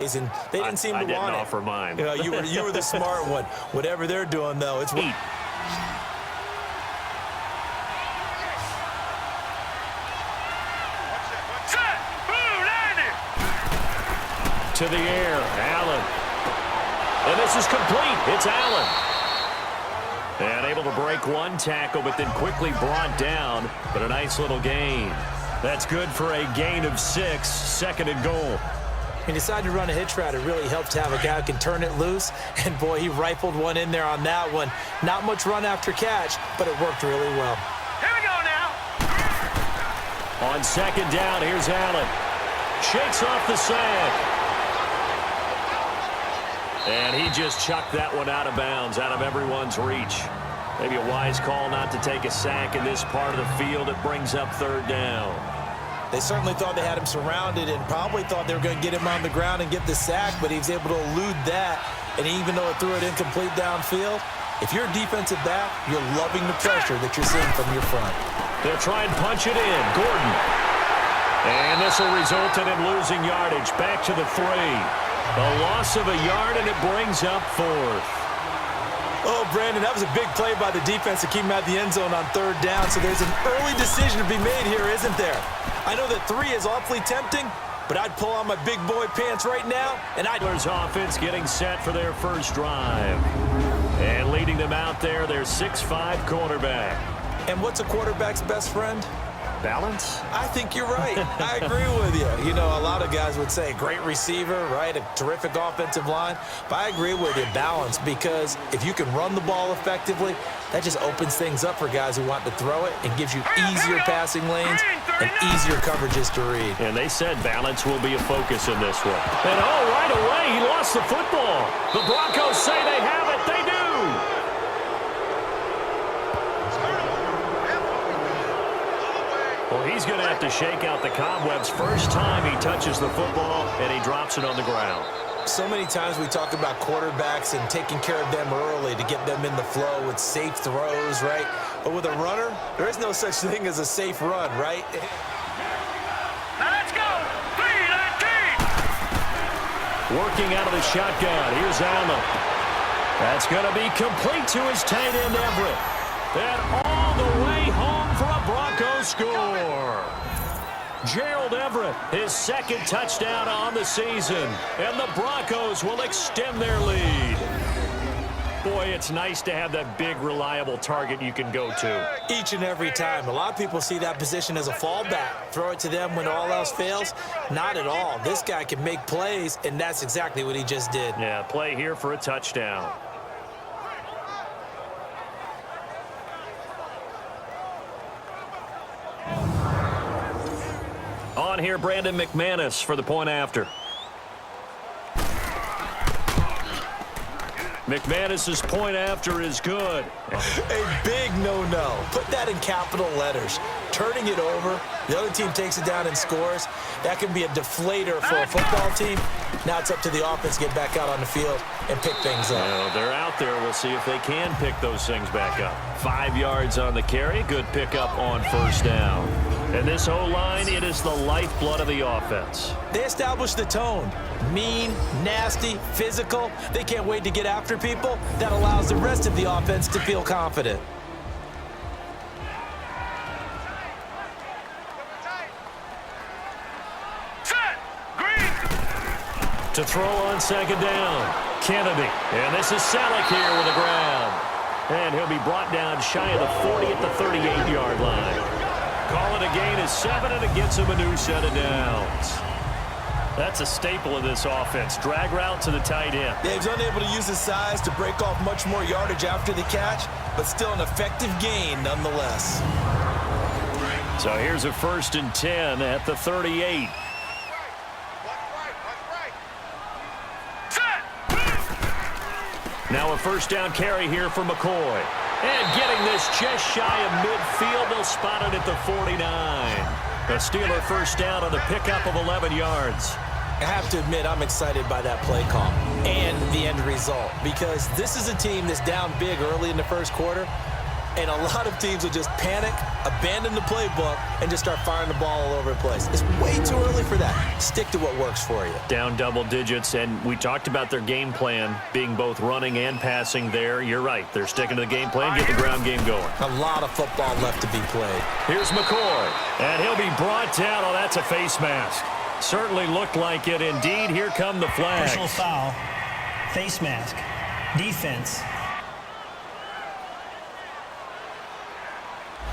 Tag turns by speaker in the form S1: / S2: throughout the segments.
S1: plays, and they didn't seem to want it.
S2: I didn't offer mine.
S1: You know, you were the smart one. Whatever they're doing, though, it's...
S2: To the air, Allen. And this is complete. It's Allen. And able to break one tackle, but then quickly brought down. But a nice little gain. That's good for a gain of 6, second and goal.
S1: He decided to run a hitch route. It really helps to have a guy who can turn it loose. And, boy, he rifled one in there on that one. Not much run after catch, but it worked really well.
S3: Here we go now.
S2: On second down, here's Allen. Shakes off the sack. And he just chucked that one out of bounds, out of everyone's reach. Maybe a wise call not to take a sack in this part of the field. It brings up third down.
S1: They certainly thought they had him surrounded and probably thought they were going to get him on the ground and get the sack, but he was able to elude that. And even though it threw it incomplete downfield, if you're a defensive back, you're loving the pressure that you're seeing from your front.
S2: They'll try and punch it in. Gordon. And this will result in him losing yardage. Back to the 3. A loss of a yard, and it brings up 4th.
S1: Oh, Brandon, that was a big play by the defense to keep him out the end zone on third down. So there's an early decision to be made here, isn't there? I know that 3 is awfully tempting, but I'd pull on my big boy pants right now, and I'd...
S2: Offense getting set for their first drive. And leading them out there, their 6'5" quarterback.
S1: And what's a quarterback's best friend?
S2: Balance?
S1: I think you're right. I agree with you. You know, a lot of guys would say great receiver, right? A terrific offensive line. But I agree with you, balance, because if you can run the ball effectively, that just opens things up for guys who want to throw it and gives you easier passing lanes and easier coverages to read.
S2: And they said balance will be a focus in this one. And right away, he lost the football. The Broncos say they have it. They do. Well, he's going to have to shake out the cobwebs first time he touches the football, and he drops it on the ground.
S1: So many times we talk about quarterbacks and taking care of them early to get them in the flow with safe throws, right? But with a runner, there is no such thing as a safe run, right?
S3: Now let's go. 3-19.
S2: Working out of the shotgun. Here's Allen. That's going to be complete to his tight end, Everett. And all the way home for a Broncos score. Gerald Everett, his second touchdown on the season. And the Broncos will extend their lead. Boy, it's nice to have that big, reliable target you can go to.
S1: Each and every time. A lot of people see that position as a fallback. Throw it to them when all else fails. Not at all. This guy can make plays, and that's exactly what he just did.
S2: Yeah, play here for a touchdown. On here, Brandon McManus for the point after. McManus's point after is good.
S1: A big no-no. Put that in capital letters. Turning it over, the other team takes it down and scores. That can be a deflator for a football team. Now it's up to the offense to get back out on the field and pick things up.
S2: Well, they're out there. We'll see if they can pick those things back up. 5 yards on the carry. Good pickup on first down. And this O-line, it is the lifeblood of the offense.
S1: They establish the tone. Mean, nasty, physical. They can't wait to get after people. That allows the rest of the offense to feel confident.
S2: To throw on second down, Kennedy. And this is Selleck here with the ground. And he'll be brought down shy of the 40 at the 38-yard line. Call it a gain of 7, and it gets him a new set of downs. That's a staple of this offense. Drag route to the tight end.
S1: Yeah, he's unable to use his size to break off much more yardage after the catch, but still an effective gain nonetheless.
S2: So here's a 1st and 10 at the 38. Now a first down carry here for McCoy. And getting this just shy of midfield, they'll spot it at the 49. A Steeler first down on the pickup of 11 yards.
S1: I have to admit, I'm excited by that play call and the end result, because this is a team that's down big early in the first quarter, And a lot of teams will just panic, abandon the playbook, and just start firing the ball all over the place. It's way too early for that. Stick to what works for you.
S2: Down double digits, and we talked about their game plan being both running and passing there. You're right. They're sticking to the game plan, get the ground game going.
S1: A lot of football left to be played.
S2: Here's McCoy, and he'll be brought down. Oh, that's a face mask. Certainly looked like it. Indeed, here come the flags.
S4: Personal foul, face mask, defense.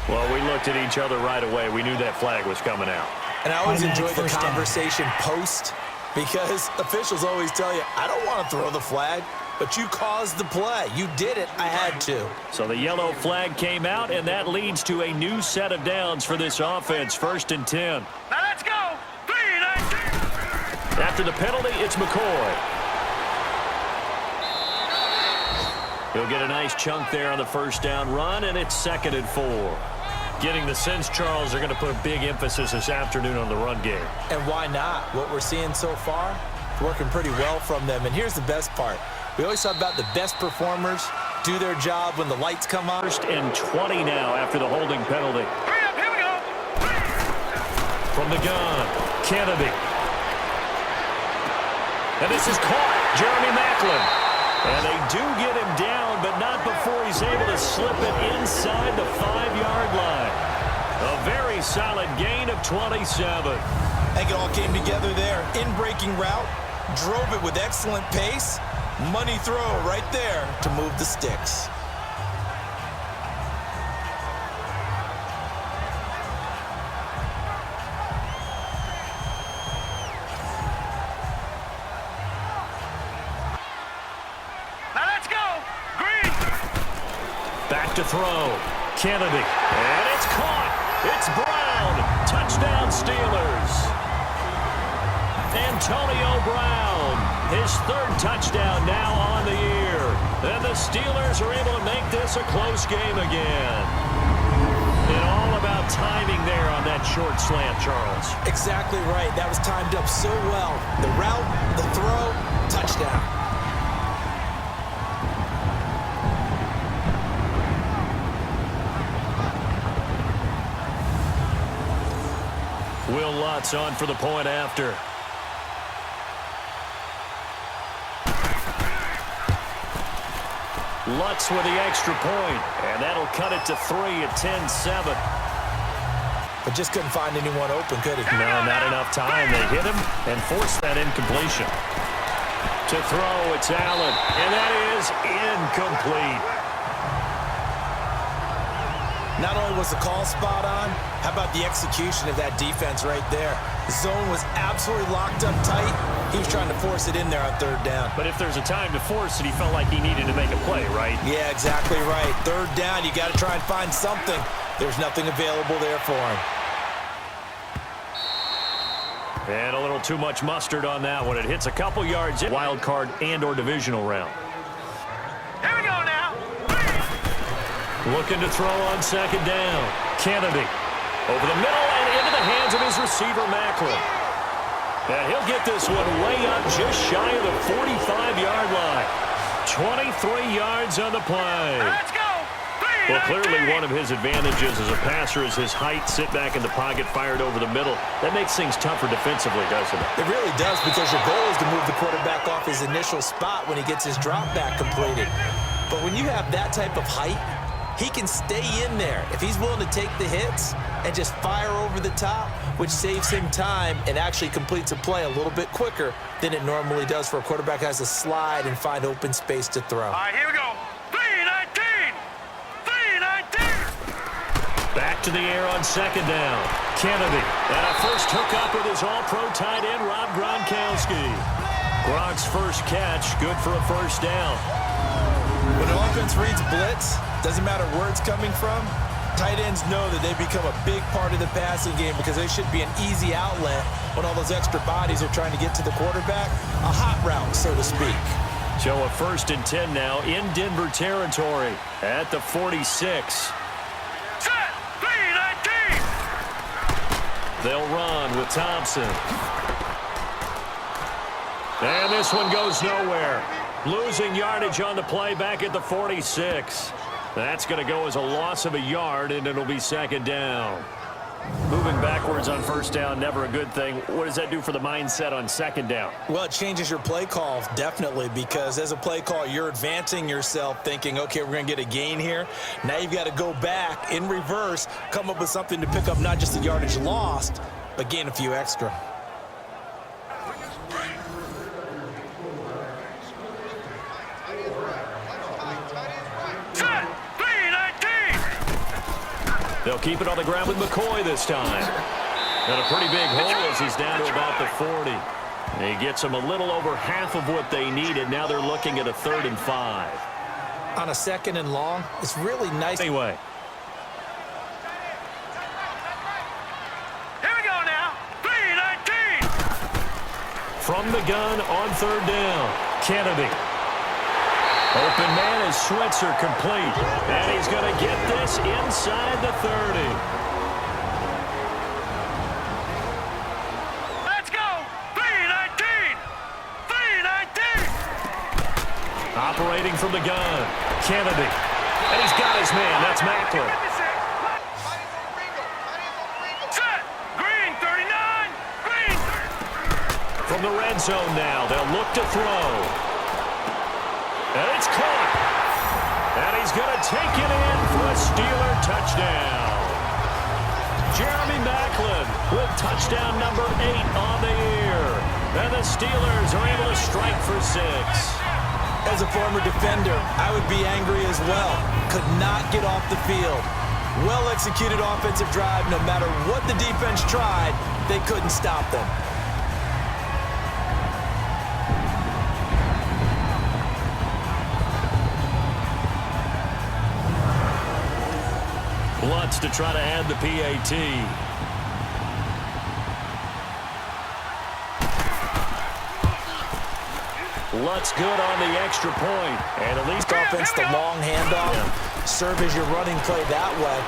S2: Well, we looked at each other right away. We knew that flag was coming out.
S1: And I always enjoy the
S4: First down.
S1: conversation post because officials always tell you, I don't want to throw the flag, but you caused the play. You did it. I had to.
S2: So the yellow flag came out, and that leads to a new set of downs for this offense. 1st and 10.
S3: Now let's go. 3-19.
S2: After the penalty, it's McCoy. He'll get a nice chunk there on the first down run, and it's 2nd and 4. Getting the sense, Charles, they're going to put a big emphasis this afternoon on the run game.
S1: And why not? What we're seeing so far, working pretty well from them. And here's the best part. We always talk about the best performers do their job when the lights come on.
S2: 1st and 20 now after the holding penalty.
S3: Hurry up, here we go.
S2: From the gun, Kennedy. And this is caught, Jeremy Maclin. And they do get him down, but not before he's able to slip it inside the 5-yard line. A very solid gain of 27.
S1: I think it all came together there. In-breaking route, drove it with excellent pace. Money throw right there to move the sticks.
S3: Now let's go. Green.
S2: Back to throw. Kennedy. And it's caught. It's Brown. Touchdown Steelers. Antonio Brown. His 3rd touchdown now on the year. And the Steelers are able to make this a close game again. And all about timing there on that short slant, Charles.
S1: Exactly right. That was timed up so well. The route, the throw, touchdown.
S2: Will Lutz on for the point after. Lutz with the extra point, and that'll cut it to 3 at 10-7.
S1: But just couldn't find anyone open, could he?
S2: No, not enough time. They hit him and forced that incompletion. To throw, it's Allen, and that is incomplete.
S1: Not only was the call spot on, how about the execution of that defense right there? The zone was absolutely locked up tight. He was trying to force it in there on 3rd down.
S2: But if there's a time to force it, he felt like he needed to make a play, right?
S1: Yeah, exactly right. 3rd down, you got to try and find something. There's nothing available there for him.
S2: And a little too much mustard on that one. It hits a couple yards in wild card and or divisional round.
S3: Here we go now.
S2: Looking to throw on 2nd down. Kennedy over the middle and into the hands of his receiver, Maclin. And he'll get this one way up just shy of the 45-yard line. 23 yards on the play.
S3: Now let's go.
S2: Well, clearly one of his advantages as a passer is his height, sit back in the pocket, fired over the middle. That makes things tougher defensively, doesn't it?
S1: It really does, because your goal is to move the quarterback off his initial spot when he gets his drop back completed. But when you have that type of height, he can stay in there if he's willing to take the hits and just fire over the top, which saves him time and actually completes a play a little bit quicker than it normally does for a quarterback who has to slide and find open space to throw.
S3: All right, here we go. 3-19. 3-19.
S2: Back to the air on 2nd down. Kennedy. And a first hookup with his all-pro tight end, Rob Gronkowski. Gronk's first catch, good for a 1st down.
S1: When the offense reads blitz, doesn't matter where it's coming from, tight ends know that they become a big part of the passing game because they should be an easy outlet when all those extra bodies are trying to get to the quarterback. A hot route, so to speak.
S2: So a 1st and 10 now in Denver territory at the 46.
S3: Set. 3-19.
S2: They'll run with Thompson. And this one goes nowhere. Losing yardage on the play back at the 46. That's going to go as a loss of a yard, and it'll be second down. Moving backwards on first down, never a good thing. What does that do for the mindset on second down?
S1: Well, it changes your play call, definitely, because as a play call, you're advancing yourself thinking, okay, we're going to get a gain here. Now you've got to go back in reverse, come up with something to pick up not just the yardage lost, but gain a few extra.
S2: They'll keep it on the ground with McCoy this time. And a pretty big hole as he's down to about the 40. And he gets them a little over half of what they needed. Now they're looking at a 3rd and 5.
S1: On a 2nd and long, it's really nice.
S2: Anyway.
S3: Here we go now. 3-19.
S2: From the gun on 3rd down. Kennedy. Open man is Switzer, complete. And he's going to get this inside the 30.
S3: Let's go. 3-19. 3-19.
S2: Operating from the gun. Kennedy. And he's got his man. That's Macklin.
S3: Set. Green 39. Green.
S2: From the red zone now. They'll look to throw. And it's caught. And he's going to take it in for a Steeler touchdown. Jeremy Macklin with touchdown number 8 on the year. And the Steelers are able to strike for 6.
S1: As a former defender, I would be angry as well. Could not get off the field. Well-executed offensive drive. No matter what the defense tried, they couldn't stop them.
S2: Lutz to try to add the PAT. Lutz good on the extra point. And at least
S1: Offense, the long handoff, serve as your running play that way,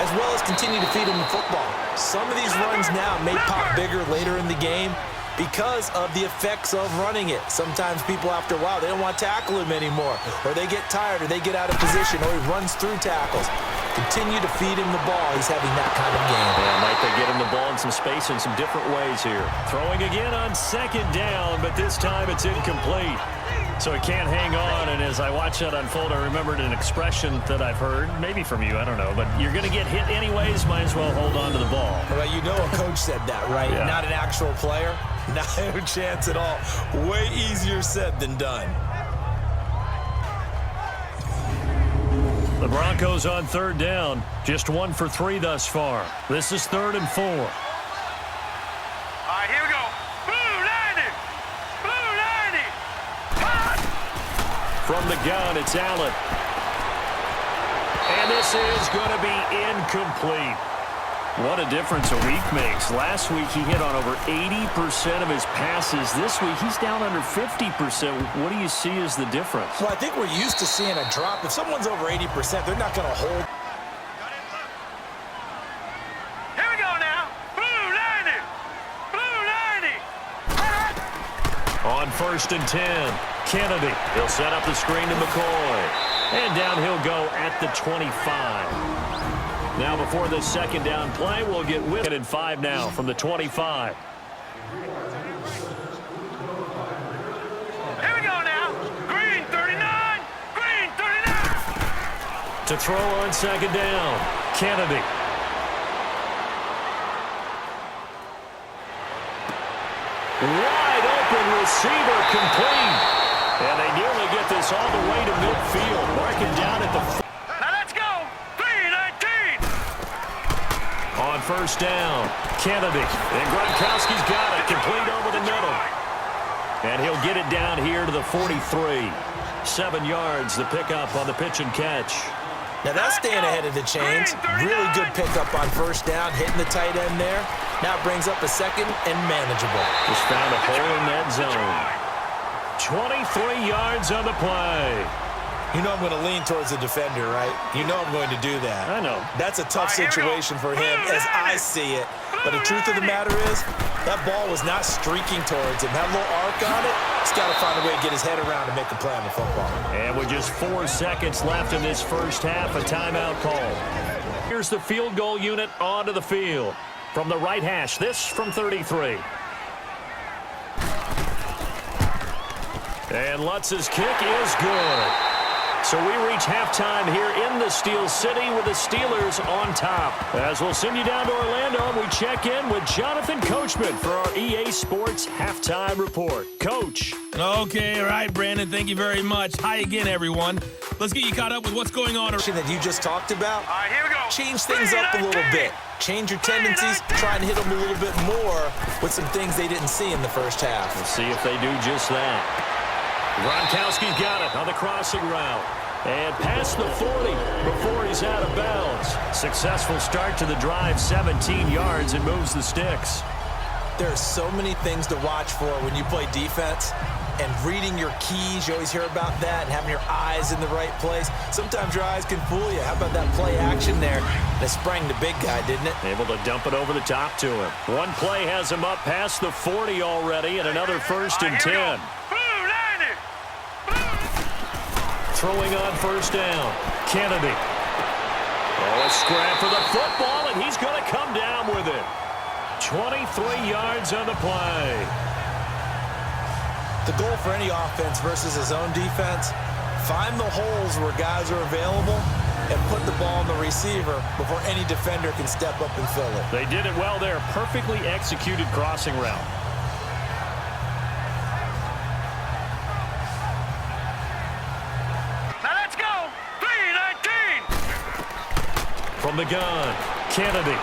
S1: as well as continue to feed him the football. Some of these runs now may pop bigger later in the game because of the effects of running it. Sometimes people, after a while, they don't want to tackle him anymore, or they get tired, or they get out of position, or he runs through tackles. Continue to feed him the ball. He's having that kind of game.
S2: Yeah, might they get him the ball in some space in some different ways here. Throwing again on 2nd down, but this time it's incomplete. So he can't hang on, and as I watch that unfold, I remembered an expression that I've heard, maybe from you, I don't know, but you're going to get hit anyways, might as well hold on to the ball.
S1: Well, you know a coach said that, right?
S2: Yeah.
S1: Not an actual player. No chance at all. Way easier said than done.
S2: The Broncos on 3rd down, just 1 for 3 thus far. This is 3rd and 4.
S3: All right, here we go. Blue 90. Blue 90. Hot.
S2: From the gun, it's Allen. And this is going to be incomplete. What a difference a week makes. Last week he hit on over 80% of his passes. This week he's down under 50%. What do you see as the difference?
S1: Well, I think we're used to seeing a drop. If someone's over 80%, they're not going to hold.
S3: Here we go now. Blue 90. Blue 90.
S2: On 1st and 10, Kennedy. He'll set up the screen to McCoy. And down he'll go at the 25. Now before this 2nd down play, we'll get with it in 5 now from the 25.
S3: Here we go now. Green 39. Green 39.
S2: To throw on 2nd down, Kennedy. Wide open receiver, complete. And they nearly get this all the way to midfield. Marking down at the
S3: Now let's go. 3-19.
S2: on 1st down, Kennedy. And Gronkowski's got it, complete over the middle. And he'll get it down here to the 43. 7 yards, the pickup on the pitch and catch.
S1: Now that's staying ahead of the chains. Really good pickup on 1st down, hitting the tight end there. Now it brings up a 2nd and manageable.
S2: Just found a hole in that zone. 23 yards on the play.
S1: You know I'm going to lean towards the defender, right? You know I'm going to do that.
S2: I know.
S1: That's a tough situation for him as I see it. But the truth of the matter is, that ball was not streaking towards him. That little arc on it, he's got to find a way to get his head around to make a play on the football.
S2: And with just 4 seconds left in this first half, a timeout call. Here's the field goal unit onto the field. From the right hash, this from 33. And Lutz's kick is good. So we reach halftime here in the Steel City with the Steelers on top. As we'll send you down to Orlando, and we check in with Jonathan Coachman for our EA Sports Halftime Report. Coach.
S5: Okay, all right, Brandon, thank you very much. Hi again, everyone. Let's get you caught up with what's going on.
S1: That you just talked about,
S3: All right, here we go.
S1: change things up a little bit. Change your tendencies, try and hit them a little bit more with some things they didn't see in the first half.
S2: We'll see if they do just that. Gronkowski's got it on the crossing route. And past the 40 before he's out of bounds. Successful start to the drive, 17 yards, and moves the sticks.
S1: There are so many things to watch for when you play defense. And reading your keys, you always hear about that, and having your eyes in the right place. Sometimes your eyes can fool you. How about that play action there? That sprang the big guy, didn't it?
S2: Able to dump it over the top to him. One play has him up past the 40 already, and another first and 10. Throwing on first down. Kennedy. Oh, a scrap for the football, and he's going to come down with it. 23 yards on the play.
S1: The goal for any offense versus his own defense, find the holes where guys are available and put the ball on the receiver before any defender can step up and fill it.
S2: They did it well there. Perfectly executed crossing route.
S3: Now let's go. 3-19.
S2: From the gun, Kennedy.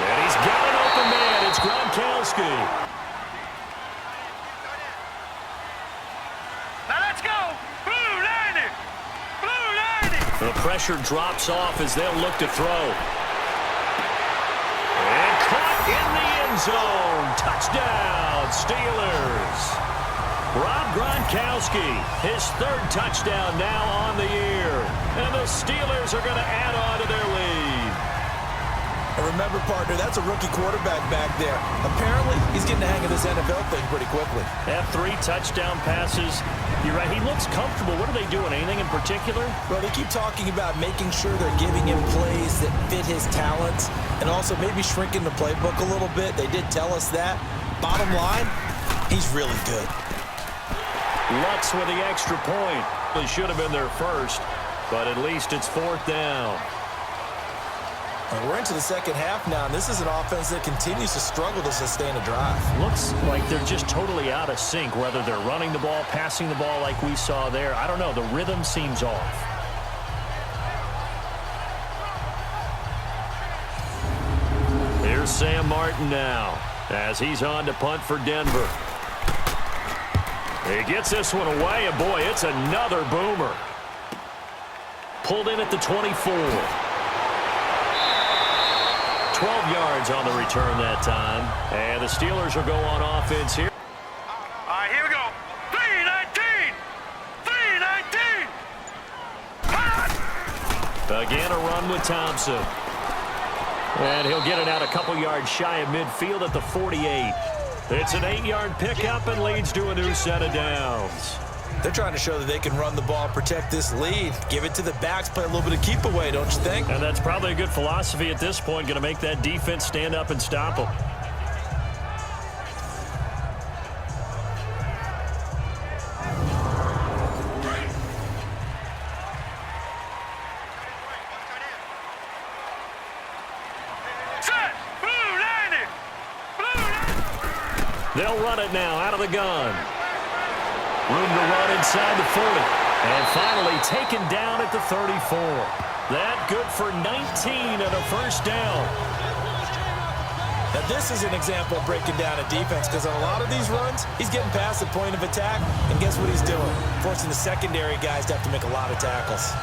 S2: And he's got an open man. It's Gronkowski. The pressure drops off as they'll look to throw. And caught in the end zone. Touchdown, Steelers. Rob Gronkowski, his 3rd touchdown now on the year. And the Steelers are going to add on to their lead.
S1: And remember, partner, that's a rookie quarterback back there. Apparently, he's getting the hang of this NFL thing pretty quickly.
S2: Had 3 touchdown passes. You're right, he looks comfortable. What are they doing? Anything in particular?
S1: Well, they keep talking about making sure they're giving him plays that fit his talents and also maybe shrinking the playbook a little bit. They did tell us that. Bottom line, he's really good.
S2: Lutz with the extra point. They should have been there first, but at least it's 4th down.
S1: And we're into the second half now, and this is an offense that continues to struggle to sustain a drive.
S2: Looks like they're just totally out of sync, whether they're running the ball, passing the ball like we saw there. I don't know. The rhythm seems off. Here's Sam Martin now as he's on to punt for Denver. He gets this one away, and boy, it's another boomer. Pulled in at the 24. 12 yards on the return that time. And the Steelers will go on offense here.
S3: All right, here we go. 3-19. 3-19.
S2: Again, a run with Thompson. And he'll get it out a couple yards shy of midfield at the 48. It's an 8-yard pickup and leads to a new set of downs.
S1: They're trying to show that they can run the ball, protect this lead, give it to the backs, play a little bit of keep away, don't you think?
S2: And that's probably a good philosophy at this point, going to make that defense stand up and stop them.
S3: Set. Blue 90. Blue 90.
S2: They'll run it now out of the gun. Room to run inside the 40. And finally taken down at the 34. That good for 19 and a first down.
S1: Now, this is an example of breaking down a defense because on a lot of these runs, he's getting past the point of attack, and guess what he's doing? Forcing the secondary guys to have to make a lot of tackles.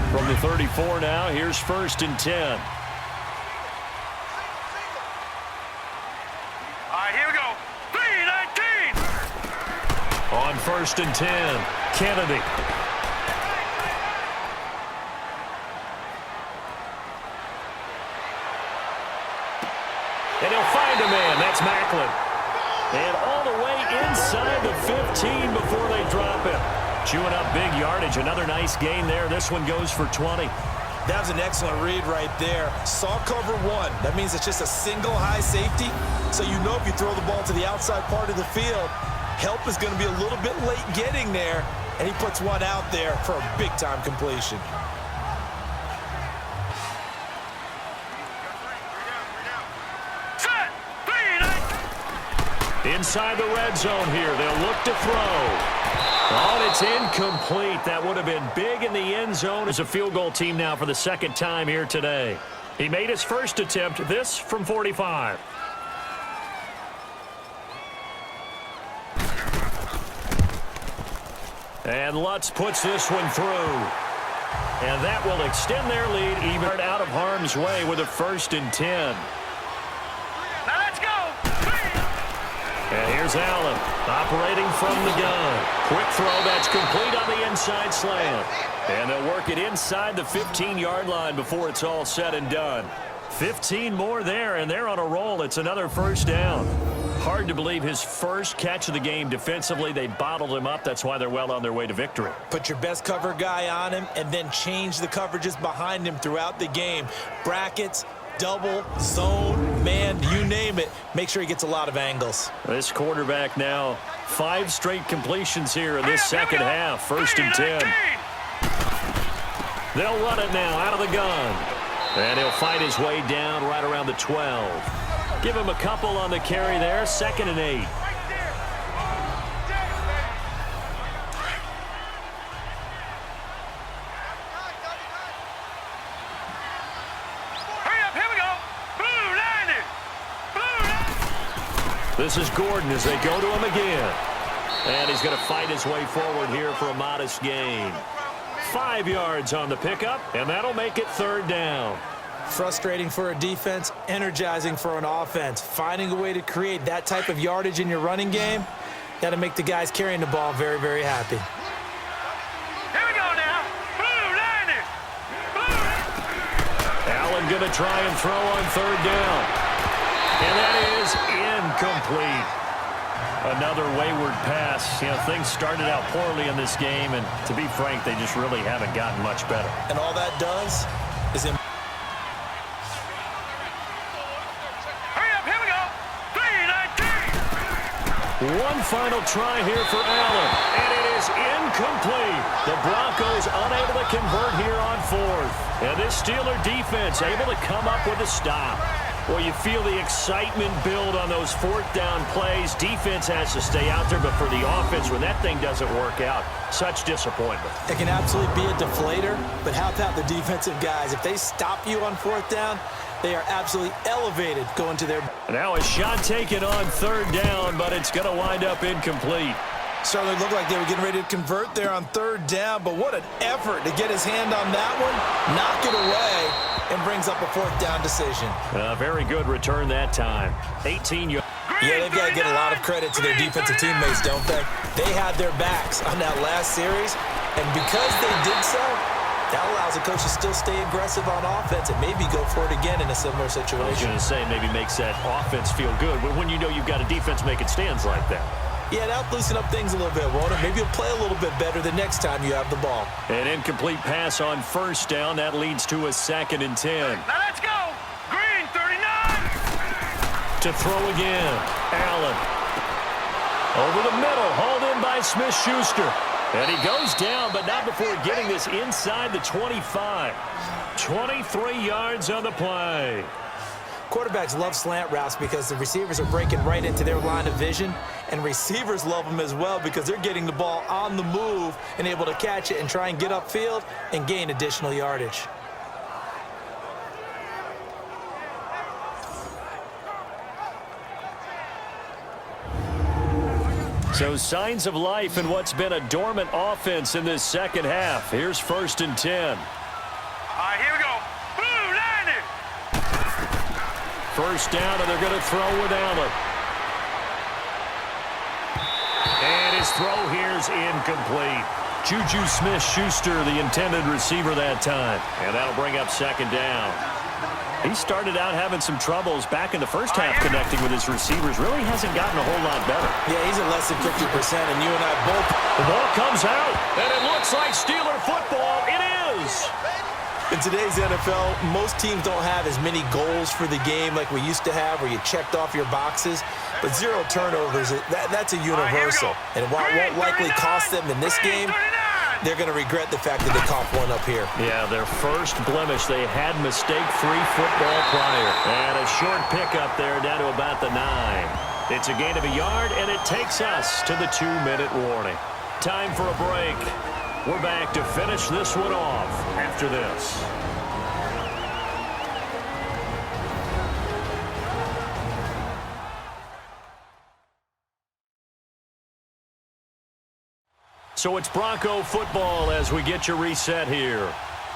S2: From the 34 now, here's 1st and 10.
S3: All right, here we go. 3-19.
S2: On first and 10. Kennedy. And he'll find a man. That's Macklin. And all the way inside the 15 before they drop him. Chewing up big yardage. Another nice gain there. This one goes for 20.
S1: That was an excellent read right there. Saw cover one. That means it's just a single high safety. So you know if you throw the ball to the outside part of the field, help is going to be a little bit late getting there. And he puts one out there for a big-time completion.
S2: Inside the red zone here. They'll look to throw. Oh, and it's incomplete. That would have been big in the end zone. It's a field goal team now for the second time here today. He made his first attempt, this from 45. And Lutz puts this one through. And that will extend their lead even out of harm's way with a first and 10.
S3: Now let's go.
S2: And here's Allen operating from the gun. Quick throw that's complete on the inside slant. And they'll work it inside the 15-yard line before it's all said and done. 15 more there, and they're on a roll. It's another first down. Hard to believe his first catch of the game defensively. They bottled him up. That's why they're well on their way to victory.
S1: Put your best cover guy on him and then change the coverages behind him throughout the game. Brackets, double, zone, man, you name it. Make sure he gets a lot of angles.
S2: This quarterback now, 5 straight completions here in this second half. First and 10. They'll run it now out of the gun. And he'll fight his way down right around the 12. Give him a couple on the carry there. Second and 8. This is Gordon as they go to him again. And he's going to fight his way forward here for a modest gain. 5 yards on the pickup, and that'll make it third down.
S1: Frustrating for a defense, energizing for an offense. Finding a way to create that type of yardage in your running game, that'll make the guys carrying the ball very, very happy.
S3: Here we go now. Blue line.
S2: Allen going to try and throw on third down. And that is incomplete. Another wayward pass. You know, things started out poorly in this game, and to be frank, they just really haven't gotten much better.
S1: And all that does is...
S2: One final try here for Allen, and it is incomplete. The Broncos unable to convert here on fourth. And this Steeler defense able to come up with a stop. Well, you feel the excitement build on those fourth down plays. Defense has to stay out there, but for the offense, when that thing doesn't work out, such disappointment.
S1: It can absolutely be a deflator, but how about the defensive guys? If they stop you on fourth down, they are absolutely elevated going to their...
S2: Now a shot taken on third down, but it's going to wind up incomplete.
S1: Certainly looked like they were getting ready to convert there on third down, but what an effort to get his hand on that one, knock it away, and brings up a fourth down decision.
S2: A very good return that time. 18 yards.
S1: Yeah, they've got to get a lot of credit to their defensive teammates, don't they? They had their backs on that last series, and because they did so, that allows the coach to still stay aggressive on offense and maybe go for it again in a similar situation.
S2: I was going to say, maybe makes that offense feel good, but when you know you've got a defense making stands like that.
S1: Yeah, that'll loosen up things a little bit, won't it? Maybe you'll play a little bit better the next time you have the ball.
S2: An incomplete pass on first down. That leads to a second and 10.
S3: Now let's go. Green, 39.
S2: To throw again. Allen. Over the middle. Hauled in by Smith-Schuster. And he goes down, but not before getting this inside the 25. 23 yards on the play.
S1: Quarterbacks love slant routes because the receivers are breaking right into their line of vision, and receivers love them as well because they're getting the ball on the move and able to catch it and try and get upfield and gain additional yardage.
S2: So signs of life in what's been a dormant offense in this second half. Here's first and 10.
S3: All right, here we go. Blue line.
S2: First down, and they're going to throw with Allen. And his throw here's incomplete. Juju Smith-Schuster, the intended receiver that time. And that'll bring up second down. He started out having some troubles back in the first half connecting with his receivers. Really hasn't gotten a whole lot better.
S1: Yeah, he's at less than 50%, and you and I both.
S2: The ball comes out, and it looks like Steeler football. It is.
S1: In today's NFL, most teams don't have as many goals for the game like we used to have, where you checked off your boxes. But 0 turnovers, that's a universal. And while it won't likely cost them in this game, they're going to regret the fact that they caught one up here.
S2: Yeah, their first blemish. They had mistake-free football prior. And a short pickup there down to about the 9. It's a gain of a yard, and it takes us to the 2-minute warning. Time for a break. We're back to finish this one off after this. So it's Bronco football as we get you reset here.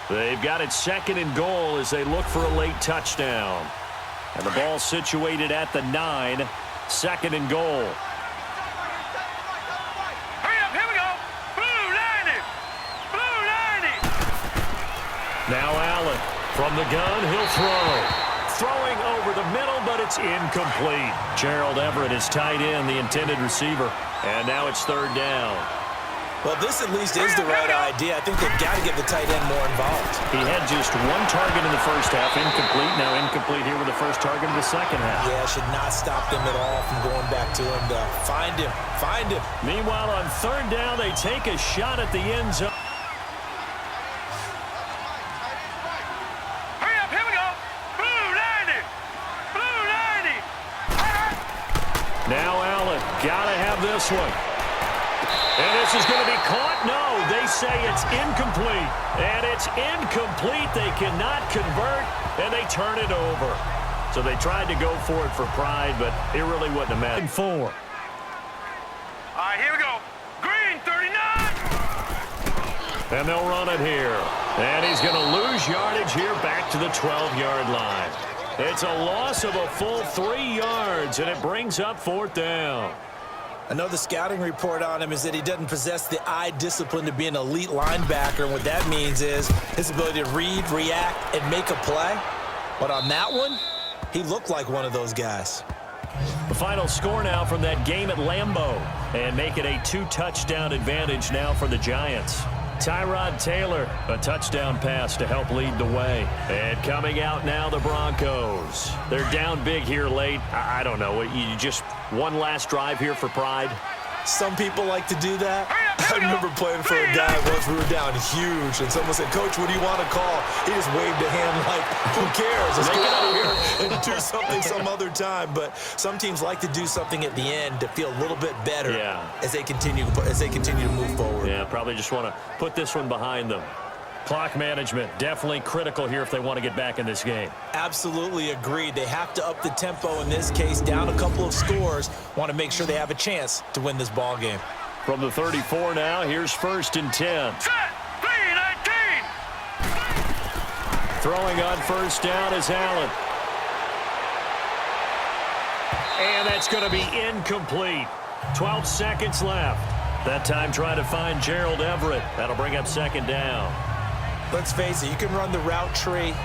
S2: They've got it 2nd and goal as they look for a late touchdown. And the ball situated at the 9, 2nd and goal. Now Allen from the gun, he'll throw. Throwing over the middle, but it's incomplete. Gerald Everett is tight end, the intended receiver. And now it's 3rd down.
S1: Well, this at least is the right idea. I think they've got to get the tight end more involved.
S2: He had just 1 target in the first half, incomplete. Now incomplete here with the first target in the second half.
S1: Yeah, should not stop them at all from going back to him to find him. Find him.
S2: Meanwhile, on 3rd down, they take a shot at the end zone. Now Allen, gotta have this one. And this is going to be caught. No, they say it's incomplete. And it's incomplete. They cannot convert, and they turn it over. So they tried to go for it for pride, but it really wouldn't have mattered. 4.
S3: All right, here we go. Green, 39.
S2: And they'll run it here. And he's going to lose yardage here back to the 12-yard line. It's a loss of a full 3 yards, and it brings up 4th down.
S1: I know the scouting report on him is that he doesn't possess the eye discipline to be an elite linebacker. And what that means is his ability to read, react, and make a play. But on that one, he looked like one of those guys.
S2: The final score now from that game at Lambeau. And make it a 2-touchdown advantage now for the Giants. Tyrod Taylor, a touchdown pass to help lead the way. And coming out now, the Broncos. They're down big here late. I don't know. You just one last drive here for pride?
S1: Some people like to do that. I remember playing for a guy once. We were down huge, and someone said, "Coach, what do you want to call?" He just waved a hand like, "Who cares? Let's get out of here and do something some other time." But some teams like to do something at the end to feel a little bit better as they continue to move forward.
S2: Yeah, probably just want to put this one behind them. Clock management, definitely critical here if they want to get back in this game.
S1: Absolutely agreed. They have to up the tempo in this case, down a couple of scores. Want to make sure they have a chance to win this ball game.
S2: From the 34 now, here's 1st and 10.
S3: Set, 3-19.
S2: Throwing on 1st down is Allen. And that's going to be incomplete. 12 seconds left. That time trying to find Gerald Everett. That'll bring up 2nd down.
S1: Let's face it, you can run the route tree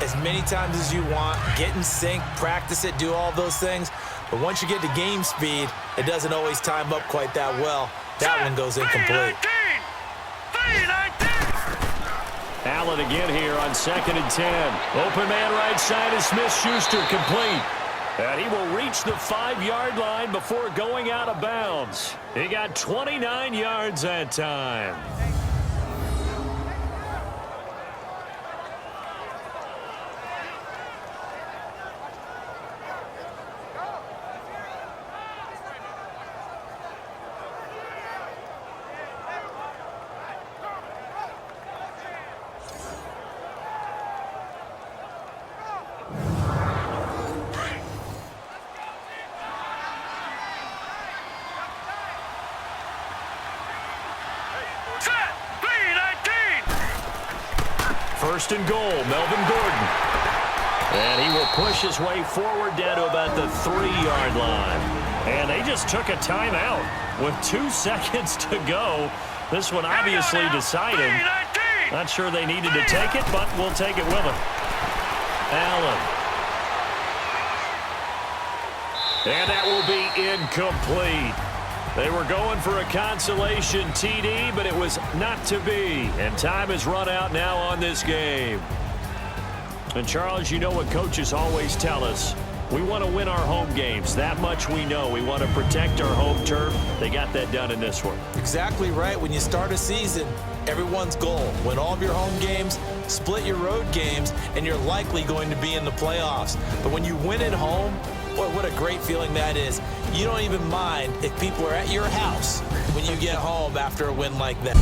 S1: as many times as you want, get in sync, practice it, do all those things. But once you get to game speed, it doesn't always time up quite that well. That one goes incomplete.
S3: 3-19.
S2: Allen again here on 2nd and 10. Open man right side is Smith-Schuster, complete. And he will reach the 5-yard line before going out of bounds. He got 29 yards that time.
S3: Set, 3-19.
S2: 1st and goal, Melvin Gordon. And he will push his way forward down to about the 3-yard line. And they just took a timeout with 2 seconds to go. This one obviously decided. Not sure they needed to take it, but we'll take it with them. Allen. And that will be incomplete. They were going for a consolation TD, but it was not to be. And time has run out now on this game. And, Charles, you know what coaches always tell us. We want to win our home games. That much we know. We want to protect our home turf. They got that done in this one.
S1: Exactly right. When you start a season, everyone's goal, win all of your home games, split your road games, and you're likely going to be in the playoffs. But when you win at home, boy, what a great feeling that is. You don't even mind if people are at your house when you get home after a win like that.